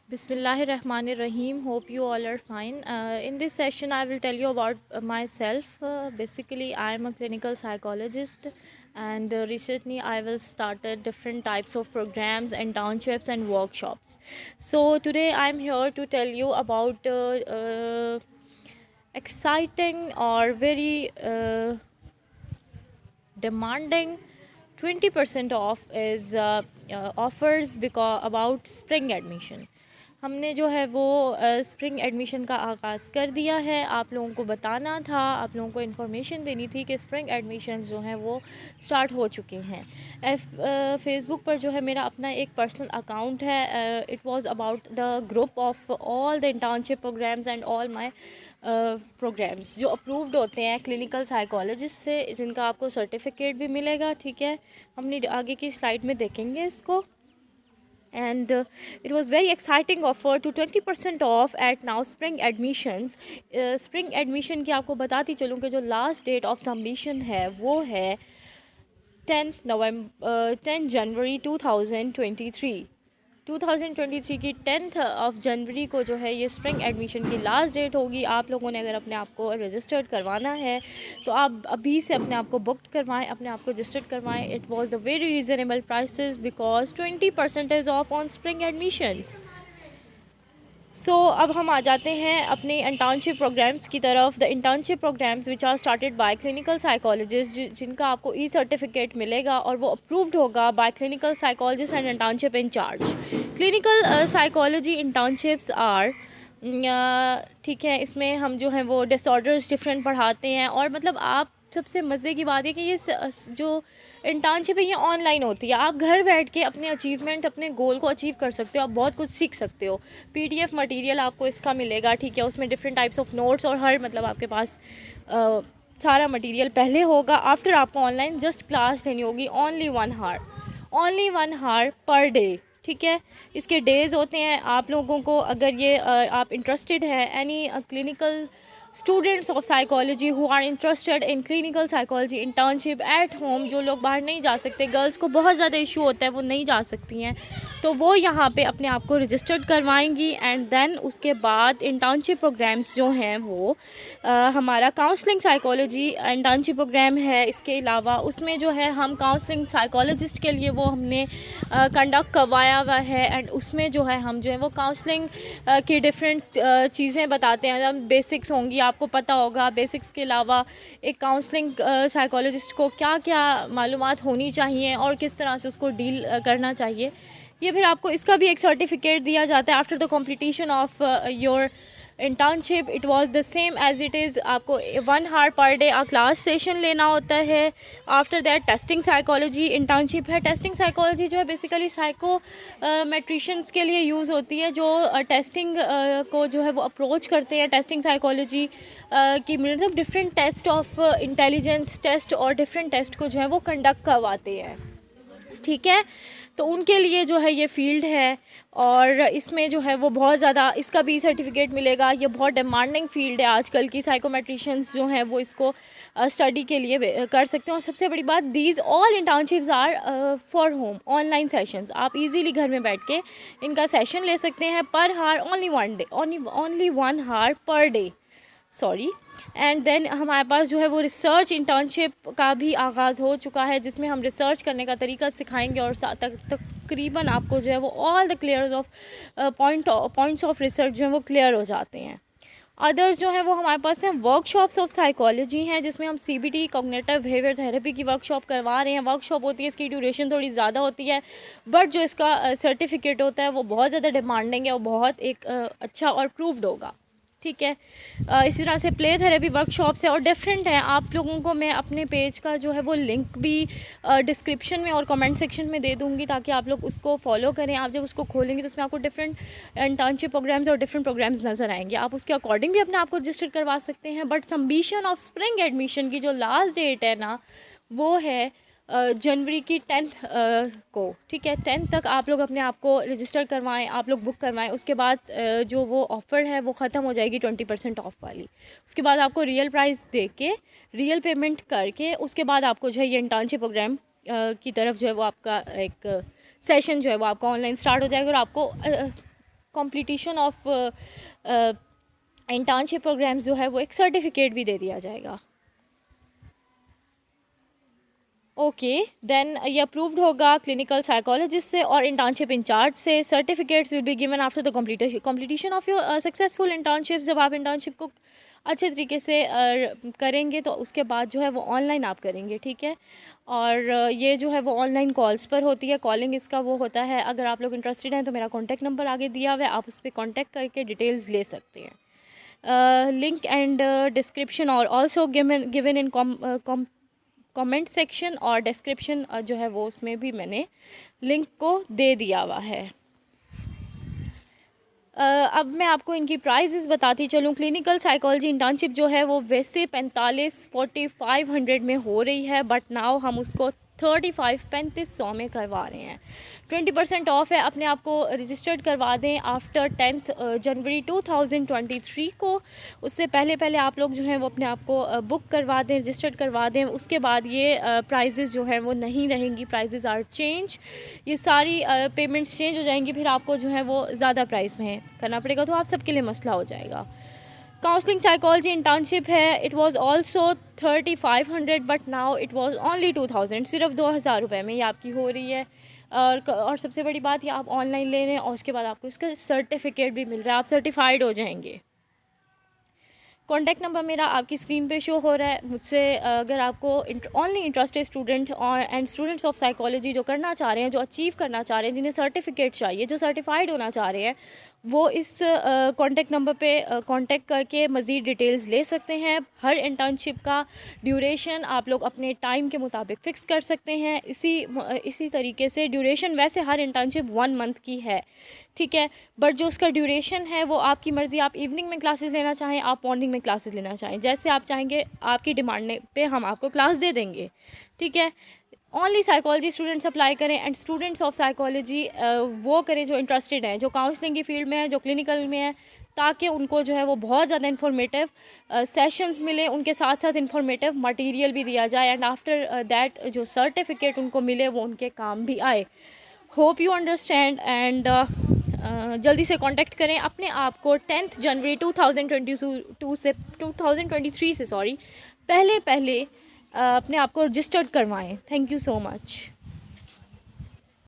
Bismillahirrahmanirrahim. Hope you all are fine. In this session, I will tell you about myself. Basically, I am a clinical psychologist, and recently I will started different types of programs, internships, and workshops. So today, I am here to tell you about exciting or very demanding 20% off is offers because about spring admission. हमने जो है वो spring admission का आगाज़ कर दिया है। आप लोगों को बताना था, आप लोगों को इन्फॉर्मेशन देनी थी कि स्प्रिंग एडमिशन जो हैं वो स्टार्ट हो चुके हैं। फेसबुक पर जो है मेरा अपना एक पर्सनल अकाउंट है। It was about the group of all the internship programs and all my programs जो अप्रूव्ड होते हैं क्लिनिकल साइकोलॉजिस्ट से, जिनका आपको सर्टिफिकेट भी मिलेगा। ठीक है, हमने आगे की स्लाइड में देखेंगे इसको। And it was very exciting offer to 20% off at now spring admissions. Spring admission की आपको बताती चलूँ कि जो लास्ट डेट ऑफ सबमिशन है वो है 10 जनवरी 2023 की 10th ऑफ जनवरी को जो है ये स्प्रिंग एडमिशन की लास्ट डेट होगी। आप लोगों ने अगर अपने आप को रजिस्टर्ड करवाना है तो आप अभी से अपने आप को बुकड करवाएं, अपने आप को रजिस्टर्ड करवाएं। It was the very reasonable prices because 20% off on spring admissions. So अब हम आ जाते हैं अपने इंटर्नशिप प्रोग्राम्स की तरफ। The internship programs which are started by clinical psychologist, जिनका आपको ई सर्टिफिकेट मिलेगा और वो अप्रूव्ड होगा by clinical psychologist and internship incharge. Clinical psychology internships are ठीक है, इसमें हम जो हैं वो डिसऑर्डर्स डिफरेंट पढ़ाते हैं। और मतलब आप सबसे मज़े की बात है कि ये जो इंटर्नशिप है ये ऑनलाइन होती है। आप घर बैठ के अपने अचीवमेंट, अपने गोल को अचीव कर सकते हो, आप बहुत कुछ सीख सकते हो। पीडीएफ मटेरियल आपको इसका मिलेगा। ठीक है, उसमें डिफरेंट टाइप्स ऑफ नोट्स और हर मतलब आपके पास सारा मटेरियल पहले होगा। आफ्टर आपको ऑनलाइन जस्ट क्लास लेनी होगी ओनली 1 हार पर डे। ठीक है, इसके डेज़ होते हैं। आप लोगों को अगर ये आप इंटरेस्टेड हैं any clinical students of psychology who are interested in clinical psychology internship at home, जो लोग बाहर नहीं जा सकते, गर्ल्स को बहुत ज़्यादा इशू होता है, वो नहीं जा सकती हैं, तो वो यहाँ पे अपने आप को रजिस्टर्ड करवाएंगी। एंड देन उसके बाद इंटर्नशिप प्रोग्राम्स जो हैं वो हमारा काउंसलिंग साइकोलॉजी इंटर्नशिप प्रोग्राम है। इसके अलावा उसमें जो है हम काउंसलिंग साइकोलॉजिस्ट के लिए वो हमने कंडक्ट करवाया हुआ है। एंड उसमें जो है हम जो है वो काउंसलिंग की डिफरेंट चीज़ें बताते हैं। बेसिक्स होंगी, आपको पता होगा बेसिक्स के अलावा एक काउंसलिंग साइकोलॉजिस्ट को क्या क्या मालूमात होनी चाहिए और किस तरह से उसको डील करना चाहिए। ये फिर आपको इसका भी एक सर्टिफिकेट दिया जाता है after the completion of your internship. It was the same as it is. आपको 1 हार पर डे क्लास सेशन लेना होता है। After that testing psychology internship है। टेस्टिंग साइकोलॉजी जो है बेसिकली साइको मेट्रिशियंस के लिए यूज़ होती है, जो टेस्टिंग को जो है वो अप्रोच करते हैं। टेस्टिंग साइकोलॉजी की मतलब different test of intelligence test और डिफरेंट टेस्ट को जो है वो कंडक्ट करवाते हैं। ठीक है, तो उनके लिए जो है ये फील्ड है और इसमें जो है वो बहुत ज़्यादा इसका भी सर्टिफिकेट मिलेगा। ये बहुत डिमांडिंग फील्ड है आजकल की। साइकोमेट्रिशियंस जो हैं वो इसको स्टडी के लिए कर सकते हैं। और सबसे बड़ी बात, these all internships are for home online sessions. आप इजीली घर में बैठ के इनका सेशन ले सकते हैं। पर हार ओनली 1 हार per day, sorry. And then हमारे पास जो है वो रिसर्च इंटर्नशिप का भी आगाज़ हो चुका है, जिसमें हम रिसर्च करने का तरीका सिखाएंगे और तकरीबन आपको जो है वो all the clears of points of research जो है वो क्लियर हो जाते हैं। अदर्स जो है वो हमारे पास हैं वर्कशॉप्स ऑफ साइकोलॉजी हैं, जिसमें हम सीबीटी कॉग्निटिव बिहेवियर थेरेपी की वर्कशॉप करवा रहे हैं। वर्कशॉप होती है, इसकी ड्यूरेशन थोड़ी ज़्यादा होती है, बट जो इसका सर्टिफिकेट होता है वो बहुत ज़्यादा डिमांडिंग है और बहुत एक अच्छा और प्रूव्ड होगा। ठीक है, इसी तरह से प्ले थेरेपी वर्कशॉप्स है और डिफरेंट हैं। आप लोगों को मैं अपने पेज का जो है वो लिंक भी डिस्क्रिप्शन में और कमेंट सेक्शन में दे दूँगी, ताकि आप लोग उसको फॉलो करें। आप जब उसको खोलेंगे तो उसमें आपको डिफरेंट इंटर्नशिप प्रोग्राम्स और डिफरेंट प्रोग्राम्स नज़र आएंगे। आप उसके अकॉर्डिंग भी अपने आप को रजिस्टर करवा सकते हैं। But submission of spring admission की जो लास्ट डेट है ना, वो है जनवरी की 10th को। ठीक है, 10th तक आप लोग अपने आप को रजिस्टर करवाएं, आप लोग बुक करवाएं। उसके बाद जो वो ऑफ़र है वो ख़त्म हो जाएगी 20% ऑफ वाली। उसके बाद आपको रियल प्राइस दे के, रियल पेमेंट करके, उसके बाद आपको जो है ये इंटर्नशिप प्रोग्राम की तरफ जो है वो आपका एक सेशन जो है वो आपका ऑनलाइन स्टार्ट हो जाएगा और आपको कंप्लीशन ऑफ इंटर्नशिप प्रोग्राम्स जो है वो एक सर्टिफिकेट भी दे दिया जाएगा। ओके देन ये अप्रूव्ड होगा क्लिनिकल साइकोलॉजिस्ट से और इंटर्नशिप इंचार्ज से। Certificates will be given after the completion of your successful internship. जब आप इंटर्नशिप को अच्छे तरीके से करेंगे तो उसके बाद जो है वो ऑनलाइन आप करेंगे, ठीक है। और ये जो है वो ऑनलाइन कॉल्स पर होती है, कॉलिंग इसका वो होता है। अगर आप लोग इंटरेस्टेड हैं तो मेरा कॉन्टैक्ट नंबर आगे दिया हुआ है, आप उस पर कॉन्टैक्ट करके डिटेल्स ले सकते हैं। लिंक एंड डिस्क्रिप्शन और also given in comment section और डिस्क्रिप्शन जो है वो उसमें भी मैंने लिंक को दे दिया हुआ है। अब मैं आपको इनकी प्राइजेस बताती चलूँ। क्लिनिकल साइकोलॉजी इंटर्नशिप जो है वो वैसे 4500 में हो रही है, बट नाउ हम उसको 3500 में करवा रहे हैं। 20% ऑफ है। अपने आप को रजिस्टर्ड करवा दें आफ्टर 10 जनवरी 2023 को। उससे पहले आप लोग जो हैं वो अपने आप को बुक करवा दें, रजिस्टर्ड करवा दें। उसके बाद ये प्राइजेज़ जो हैं वो नहीं रहेंगी, प्राइजेज़ आर चेंज। ये सारी पेमेंट्स चेंज हो जाएंगी, फिर आपको जो है वो ज़्यादा प्राइस में करना पड़ेगा, तो आप सबके लिए मसला हो जाएगा। काउंसलिंग साइकोलॉजी इंटर्नशिप है, it was also 3500 but now it was only 2000, सिर्फ 2000 रुपये में ये आपकी हो रही है। और सबसे बड़ी बात ये आप ऑनलाइन ले लें और उसके बाद आपको इसका सर्टिफिकेट भी मिल रहा है, आप सर्टिफाइड हो जाएंगे। कॉन्टैक्ट नंबर मेरा आपकी स्क्रीन पे शो हो रहा है। मुझसे अगर आपको ओनली इंटरेस्टेड स्टूडेंट और एंड स्टूडेंट्स ऑफ साइकोलॉजी जो करना चाह रहे हैं, जो अचीव करना चाह रहे हैं, जिन्हें सर्टिफिकेट चाहिए, जो सर्टिफाइड होना चाह रहे हैं, वो इस कॉन्टैक्ट नंबर पे कॉन्टैक्ट करके मज़ीद डिटेल्स ले सकते हैं। हर इंटर्नशिप का ड्यूरेशन आप लोग अपने टाइम के मुताबिक फ़िक्स कर सकते हैं। इसी तरीके से ड्यूरेशन वैसे हर इंटर्नशिप 1 मंथ की है, ठीक है, बट जो उसका ड्यूरेशन है वो आपकी मर्ज़ी। आप इवनिंग में क्लासेस लेना चाहें, आप मॉर्निंग में क्लासेस लेना चाहें, जैसे आप चाहेंगे आपकी डिमांड पे हम आपको क्लास दे देंगे, ठीक है। ओनली साइकोलॉजी स्टूडेंट्स अप्लाई करें एंड स्टूडेंट्स ऑफ साइकोलॉजी वो करें जो इंटरेस्टेड हैं, जो काउंसलिंग की फील्ड में है, जो क्लिनिकल में है, ताकि उनको जो है वो बहुत ज़्यादा इन्फॉर्मेटिव सेशंस मिले, उनके साथ साथ इन्फॉर्मेटिव मटेरियल भी दिया जाए एंड आफ्टर दैट जो सर्टिफिकेट उनको मिले वो उनके काम भी आए। होप यू अंडरस्टैंड एंड जल्दी से कांटेक्ट करें अपने आप को 10 जनवरी 2023 से पहले अपने आप को रजिस्टर्ड करवाएं। Thank you so much.